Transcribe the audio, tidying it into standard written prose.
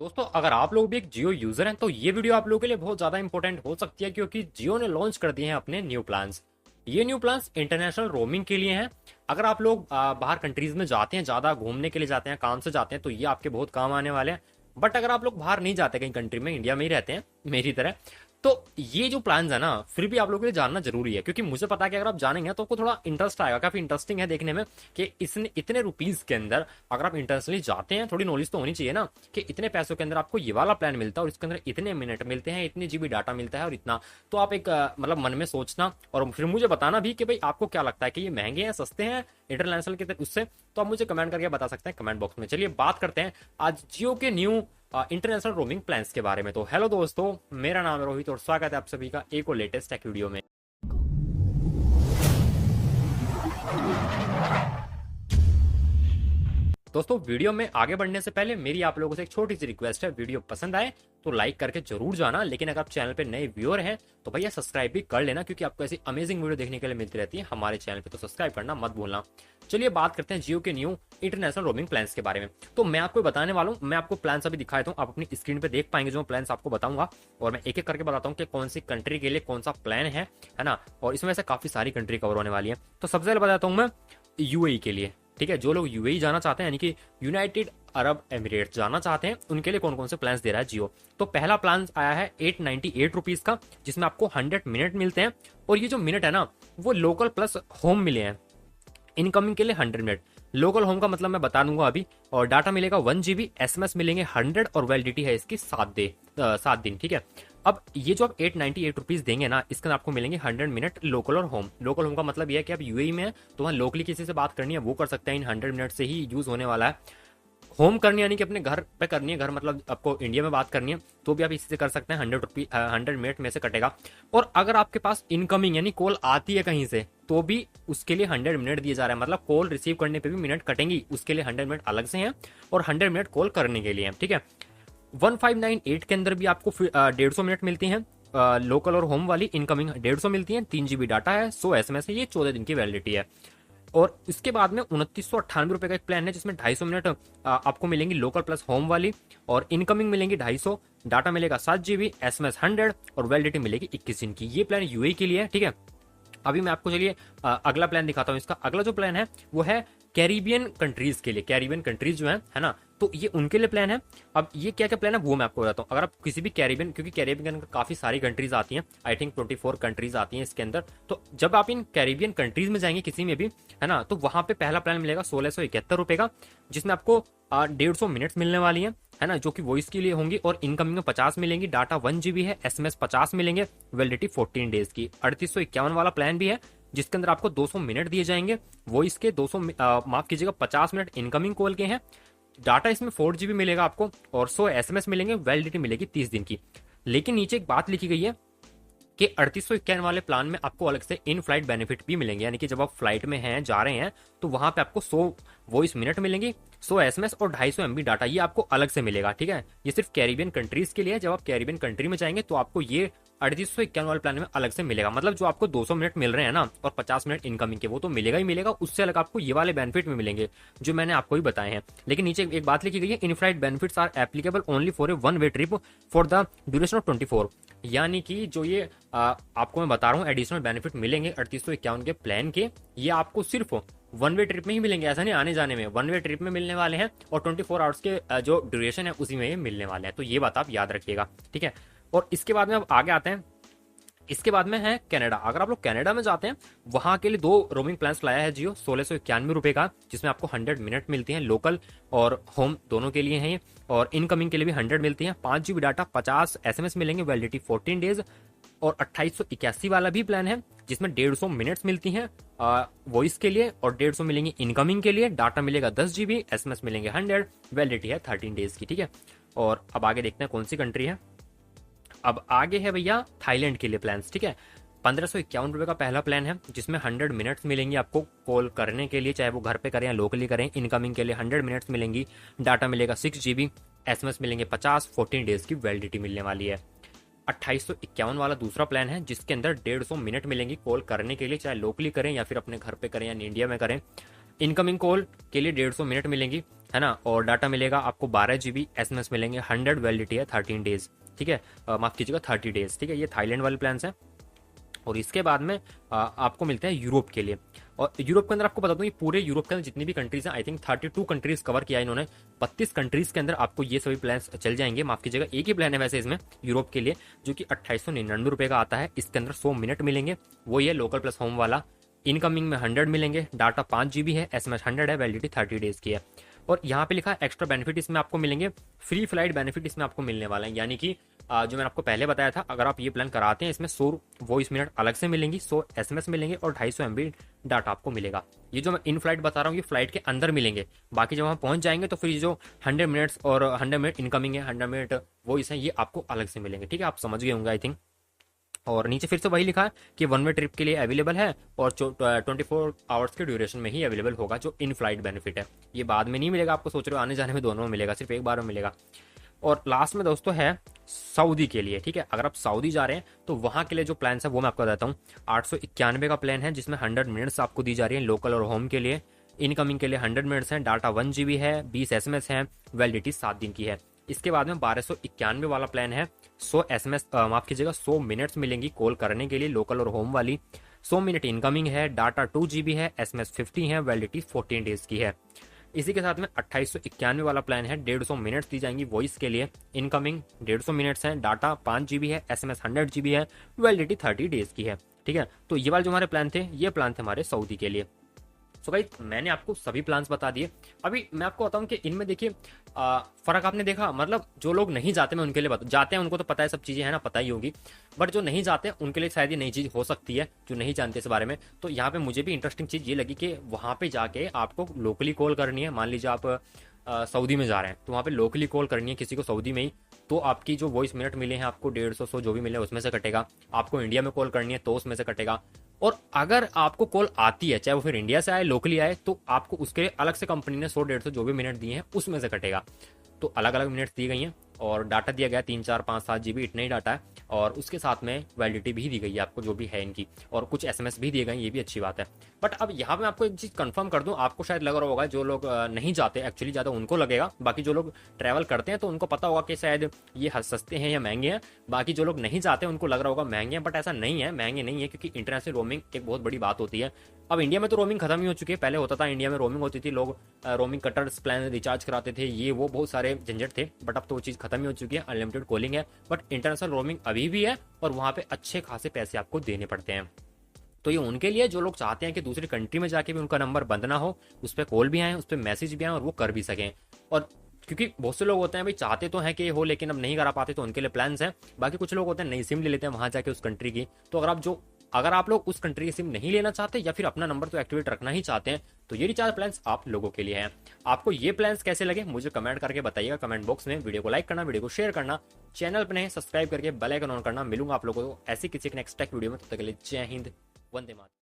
दोस्तों, अगर आप लोग भी एक जियो यूजर हैं तो ये वीडियो आप लोगों के लिए बहुत ज़्यादा इंपॉर्टेंट हो सकती है, क्योंकि जियो ने लॉन्च कर दिए हैं अपने न्यू प्लान्स। ये न्यू प्लान्स इंटरनेशनल रोमिंग के लिए हैं। अगर आप लोग बाहर कंट्रीज में जाते हैं, ज़्यादा घूमने के लिए जाते हैं, काम से जाते हैं, तो ये आपके बहुत काम आने वाले हैं। बट अगर आप लोग बाहर नहीं जाते कहीं कंट्री में, इंडिया में ही रहते हैं मेरी तरह, तो ये जो प्लान्स है ना, फिर भी आप लोगों के लिए जानना जरूरी है, क्योंकि मुझे पता है कि अगर आप जानेंगे तो आपको थोड़ा इंटरेस्ट आएगा। काफी इंटरेस्टिंग है देखने में कि इसने इतने रुपीज के अंदर, अगर आप इंटरनेशनली जाते हैं, थोड़ी नॉलेज तो होनी चाहिए ना, कि इतने पैसों के अंदर आपको ये वाला प्लान मिलता है और इसके अंदर इतने मिनट मिलते हैं, इतने जीबी डाटा मिलता है और इतना। तो आप एक मतलब मन में सोचना और फिर मुझे बताना भी कि भाई आपको क्या लगता है कि ये महंगे हैं, सस्ते हैं इंटरनेशनल के उससे। तो आप मुझे कमेंट करके बता सकते हैं कमेंट बॉक्स में। चलिए बात करते हैं आज जियो के न्यू इंटरनेशनल रोमिंग प्लान्स के बारे में। तो हेलो दोस्तों, मेरा नाम है रोहित और स्वागत है आप सभी का एक और लेटेस्ट टेक वीडियो में। दोस्तों, वीडियो में आगे बढ़ने से पहले मेरी आप लोगों से एक छोटी सी रिक्वेस्ट है, वीडियो पसंद आए तो लाइक करके जरूर जाना, लेकिन अगर आप चैनल पे नए व्यूअर हैं तो भैया सब्सक्राइब भी कर लेना, क्योंकि आपको ऐसी अमेजिंग वीडियो देखने के लिए मिलती रहती है हमारे चैनल पे, तो सब्सक्राइब करना मत भूलना। चलिए बात करते हैं जियो के न्यू इंटरनेशनल रोमिंग प्लान्स के बारे में। तो मैं आपको बताने वाला हूँ, मैं आपको प्लान अभी दिखा देता हूँ, आप अपनी स्क्रीन पे देख पाएंगे जो प्लान आपको बताऊंगा, और मैं एक एक करके बताता हूँ कि कौन सी कंट्री के लिए कौन सा प्लान है ना। और इसमें से काफी सारी कंट्री कवर होने वाली है। तो सबसे पहले बताता हूँ मैं यूएई के लिए। ठीक है, जो लोग यूएई जाना चाहते हैं, यानी कि यूनाइटेड अरब एमिरेट्स जाना चाहते हैं, उनके लिए कौन कौन से प्लान्स दे रहा है जियो। तो पहला प्लान आया है 898 रुपीज का, जिसमें आपको 100 मिनट मिलते हैं। और ये जो मिनट है ना, वो लोकल प्लस होम मिले हैं। इनकमिंग के लिए 100 मिनट, लोकल होम का मतलब मैं बता दूंगा अभी। और डाटा मिलेगा 1 GB, एसएमएस मिलेंगे 100 और वैलिडिटी है इसकी 7 दिन। ठीक है, अब ये जो आप 898 रुपीज देंगे ना, इसके अंदर आपको मिलेंगे 100 मिनट लोकल और होम। लोकल होम का मतलब ये है कि आप यूएई में है तो वहाँ लोकली किसी से बात करनी है वो कर सकते हैं, इन 100 मिनट से ही यूज होने वाला है। होम करनी यानी कि अपने घर पे करनी है, घर मतलब आपको इंडिया में बात करनी है तो भी आप इसी से कर सकते हैं, 100 मिनट में से कटेगा। और अगर आपके पास इनकमिंग यानी कॉल आती है कहीं से, तो भी उसके लिए 100 मिनट दिए जा रहे हैं। मतलब कॉल रिसीव करने पे भी मिनट कटेंगी, उसके लिए 100 मिनट अलग से हैं और 100 मिनट कॉल करने के लिए हैं। ठीक है, 1598 के अंदर भी आपको 150 मिनट मिलती हैं लोकल और होम वाली। इनकमिंग 150 मिलती है, 3 GB डाटा है, 100 SMS है, ये 14 दिन की वैलिडिटी है। और इसके बाद में 2998 रुपए का एक प्लान है, जिसमें 250 मिनट आपको मिलेंगी लोकल प्लस होम वाली, और इनकमिंग मिलेंगी 250, डाटा मिलेगा 7 GB, SMS 100 और वैलिडिटी मिलेगी 21 दिन की। ये प्लान यूएई के लिए है। ठीक है, अभी मैं आपको चलिए अगला प्लान दिखाता हूँ। इसका अगला जो प्लान है वो है कैरिबियन कंट्रीज के लिए। कैरिबियन कंट्रीज जो है ना, तो ये उनके लिए प्लान है। अब ये क्या क्या प्लान है वो मैं आपको बताता हूँ। अगर आप किसी भी कैरिबियन, क्योंकि कैरिबियन के अंदर काफी सारी कंट्रीज आती हैं, आई थिंक 24 कंट्रीज आती हैं इसके अंदर, तो जब आप इन कैरिबियन कंट्रीज में जाएंगे किसी में भी, है ना, तो वहां पे पहला प्लान मिलेगा 1671 रुपए का, जिसमें आपको 150 मिनट्स मिलने वाली है ना, जो कि वॉइस के लिए होंगी। और इनकमिंग में 50 मिलेंगी, डाटा 1 GB है, एसएमएस 50 मिलेंगे, वैलिडिटी 14 डेज की। 3851 वाला प्लान भी है, जिसके अंदर आपको 200 मिनट दिए जाएंगे वॉइस के, 200 माफ कीजिएगा 50 मिनट इनकमिंग कॉल के हैं। डाटा इसमें 4 GB मिलेगा आपको और 100 SMS मिलेंगे, वैलिडिटी मिलेगी 30 दिन की। लेकिन नीचे एक बात लिखी गई है कि 3851 वाले प्लान में आपको अलग से इन फ्लाइट बेनिफिट भी मिलेंगे, यानी कि जब आप फ्लाइट में हैं, जा रहे हैं, तो वहां पे आपको 100 वॉइस मिनट मिलेंगी, 100 SMS और 250 MB डाटा, ये आपको अलग से मिलेगा। ठीक है, ये सिर्फ कैरिबियन कंट्रीज के लिए है। जब आप कैरिबियन कंट्री में जाएंगे तो आपको ये 3851 वाले प्लान में अलग से मिलेगा। मतलब जो आपको 200 मिनट मिल रहे हैं ना और 50 मिनट इनकमिंग के, वो तो मिलेगा ही मिलेगा, उससे अलग आपको ये वाले बेनिफिट में मिलेंगे जो मैंने आपको ही बताए हैं। लेकिन नीचे एक बात लिखी गई है, in flight benefits are applicable only for a one way trip for the duration of 24। यानी कि जो ये आपको मैं बता रहा हूँ एडिशनल बेनिफिट मिलेंगे 3851 के प्लान के, ये आपको सिर्फ वन वे ट्रिप में ही मिलेंगे, ऐसा नहीं आने जाने में, वन वे ट्रिप में मिलने वाले हैं और 24 आवर्स के जो ड्यूरेशन है उसी में ये मिलने वाले हैं। तो ये बात आप याद रखिएगा। ठीक है, और इसके बाद में अब आगे आते हैं। इसके बाद में है कनाडा। अगर आप लोग कनाडा में जाते हैं, वहां के लिए दो रोमिंग प्लान्स लाया है जियो, 1691 रुपए का, जिसमें आपको 100 मिनट मिलती हैं लोकल और होम दोनों के लिए हैं ये, और इनकमिंग के लिए भी 100 मिलती हैं, 5 GB डाटा, 50 SMS मिलेंगे, वैलिडिटी 14 डेज। और 2881 वाला भी प्लान है, जिसमें 150 मिनट्स मिलती हैं वॉइस के लिए और 150 मिलेंगी इनकमिंग के लिए, डाटा मिलेगा 10 GB, SMS मिलेंगे 100, वैलिडिटी है 13 डेज की। ठीक है, और अब आगे देखते हैं कौन सी कंट्री है। अब आगे है भैया थाईलैंड के लिए प्लान्स। ठीक है, 1551 रुपए का पहला प्लान है, जिसमें 100 मिनट्स मिलेंगी आपको कॉल करने के लिए, चाहे वो घर पे करें या लोकली करें। इनकमिंग के लिए 100 मिनट्स मिलेंगी, डाटा मिलेगा 6 GB, एसएमएस मिलेंगे 50, 14 डेज की वैलिडिटी मिलने वाली है। 2851 वाला दूसरा प्लान है, जिसके अंदर 150 मिनट मिलेंगी कॉल करने के लिए, चाहे लोकली करें या फिर अपने घर पे करें या इंडिया में करें। इनकमिंग कॉल के लिए 150 मिनट मिलेंगी, है ना, और डाटा मिलेगा आपको 12 GB, SMS मिलेंगे 100, वैलिडिटी है 13 डेज, ठीक है, माफ कीजिएगा 30 डेज, ठीक है। ये थाईलैंड वाले प्लान है। और इसके बाद में आपको मिलते हैं यूरोप के लिए। और यूरोप के अंदर आपको बता दूं, ये पूरे यूरोप के अंदर जितनी भी कंट्रीज हैं, आई थिंक 32 कंट्रीज कवर किया इन्होंने। 32 कंट्रीज के अंदर आपको ये सभी प्लान चल जाएंगे। माफ कीजिएगा, एक ही प्लान है वैसे इसमें यूरोप के लिए, जो कि 2899 रुपए का आता है। इसके अंदर 100 मिनट मिलेंगे, वो ये लोकल प्लस होम वाला। इनकमिंग में 100 मिलेंगे, डाटा 5 GB है, SMS 100 है, वैलिडिटी 30 डेज की है। और यहाँ पे लिखा है एक्स्ट्रा बेनिफिट इसमें आपको मिलेंगे, फ्री फ्लाइट बेनिफिट इसमें आपको मिलने वाला है। यानी कि जो मैंने आपको पहले बताया था, अगर आप ये प्लान कराते हैं, इसमें 100 वॉइस मिनट अलग से मिलेंगी, 100 SMS मिलेंगे और 250 MB डाटा आपको मिलेगा। ये जो मैं इन फ्लाइट बता रहा हूँ, ये फ्लाइट के अंदर मिलेंगे। बाकी जब वहाँ पहुंच जाएंगे तो फिर जो 100 मिनट्स और 100 मिनट इनकमिंग है, 100 मिनट वॉइस है, ये आपको अलग से मिलेंगे, ठीक है। आप समझ गए होंगे आई थिंक। और नीचे फिर से वही लिखा है कि 1 वे ट्रिप के लिए अवेलेबल है और 24 आवर्स के ड्यूरेशन में ही अवेलेबल होगा, जो इन फ्लाइट बेनिफिट है। ये बाद में नहीं मिलेगा आपको, सोच रहे हो आने जाने में दोनों में मिलेगा, सिर्फ एक बार में मिलेगा। और लास्ट में दोस्तों है सऊदी के लिए, ठीक है। अगर आप सऊदी जा रहे हैं तो वहां के लिए जो प्लान है वो मैं आपको बताता हूँ। 891 का प्लान है, जिसमें 100 मिनट्स आपको दी जा रही है लोकल और होम के लिए। इनकमिंग के लिए 100 मिनट्स हैं, डाटा 1 GB है, 20 SMS है, वैलिडिटी 7 दिन की है। इसके बाद में 1291 वाला प्लान है, 100 SMS माफ कीजिएगा 100 मिनट्स मिलेंगी कॉल करने के लिए, लोकल और होम वाली। 100 मिनट इनकमिंग है, डाटा 2 GB है, SMS 50 है, वैलिडिटी 14 डेज की है। इसी के साथ में 2891 वाला प्लान है, 150 मिनट्स दी जाएंगी वॉइस के लिए। इनकमिंग 150 मिनट्स है, डाटा 5 GB है, SMS 100 GB है, वैलिडिटी 30 डेज की है, ठीक है। तो ये वाले जो हमारे प्लान थे, ये प्लान थे हमारे सऊदी के लिए। सो गाइस, मैंने आपको सभी प्लान्स बता दिए। अभी मैं आपको बताऊं कि इनमें देखिए फर्क आपने देखा, मतलब जो लोग नहीं जाते, मैं उनके लिए बता, जाते हैं उनको तो पता है सब चीजें, है ना, पता ही होगी। बट जो नहीं जाते उनके लिए शायद ये नई चीज हो सकती है, जो नहीं जानते इस बारे में। तो यहाँ पे मुझे भी इंटरेस्टिंग चीज ये लगी कि वहां पे जाके आपको लोकली कॉल करनी है। मान लीजिए आप सऊदी में जा रहे हैं, तो वहाँ पे लोकली कॉल करनी है किसी को सऊदी में ही, तो आपकी जो वॉइस मिनट मिले हैं आपको 150 100 जो भी मिले उसमें से कटेगा। आपको इंडिया में कॉल करनी है तो उसमें से कटेगा। और अगर आपको कॉल आती है, चाहे वो फिर इंडिया से आए लोकली आए, तो आपको उसके लिए अलग से कंपनी ने 100 150 जो भी मिनट दिए हैं उसमें से कटेगा। तो अलग अलग मिनट्स दी गई हैं और डाटा दिया गया 3 4 5 7 GB, इतना ही डाटा है। और उसके साथ में वैलिडिटी भी दी गई है आपको जो भी है इनकी, और कुछ SMS भी दिए गए, ये भी अच्छी बात है। बट अब यहाँ पे मैं आपको एक चीज कंफर्म कर दूं, आपको शायद लग रहा होगा जो लोग नहीं जाते एक्चुअली, ज्यादा उनको लगेगा। बाकी जो लोग ट्रैवल करते हैं तो उनको पता होगा कि शायद ये सस्ते हैं या महंगे हैं। बाकी जो लोग नहीं जाते उनको लग रहा होगा महंगे हैं, बट ऐसा नहीं है, महंगे नहीं है, क्योंकि इंटरनेशनल रोमिंग एक बहुत बड़ी बात होती है। अब इंडिया में तो रोमिंग खत्म ही हो चुकी है, पहले होता था इंडिया में रोमिंग होती थी, लोग रोमिंग कटर्स प्लान रिचार्ज कराते थे, ये वो बहुत सारे झंझट थे। बट अब तो वो चीज़ खत्म ही हो चुकी है, अनलिमिटेड कॉलिंग है। बट इंटरनेशनल रोमिंग अभी भी है और वहाँ पे अच्छे खासे पैसे आपको देने पड़ते हैं। तो ये उनके लिए जो लोग चाहते हैं कि दूसरी कंट्री में जाके भी उनका नंबर बंद ना हो, उस पर कॉल भी आए, उस पर मैसेज भी आए और वो कर भी सकें। और क्योंकि बहुत से लोग होते हैं भाई चाहते तो हैं कि हो, लेकिन अब नहीं करा पाते, तो उनके लिए प्लान्स हैं। बाकी कुछ लोग होते हैं नई सिम ले लेते हैं वहां जाके उस कंट्री की। तो अगर आप लोग उस कंट्री की सिम नहीं लेना चाहते या फिर अपना नंबर तो एक्टिवेट रखना ही चाहते हैं, तो ये रिचार्ज प्लान्स आप लोगों के लिए हैं। आपको ये प्लान्स कैसे लगे मुझे कमेंट करके बताइएगा कमेंट बॉक्स में। वीडियो को लाइक करना, वीडियो को शेयर करना, चैनल पर नहीं सब्सक्राइब करके बेल आइकन ऑन करना। मिलूंगा आप लोगों को ऐसी किसी नेक्स्ट टेक वीडियो में, तब तक के लिए जय हिंद, वंदे मातरम।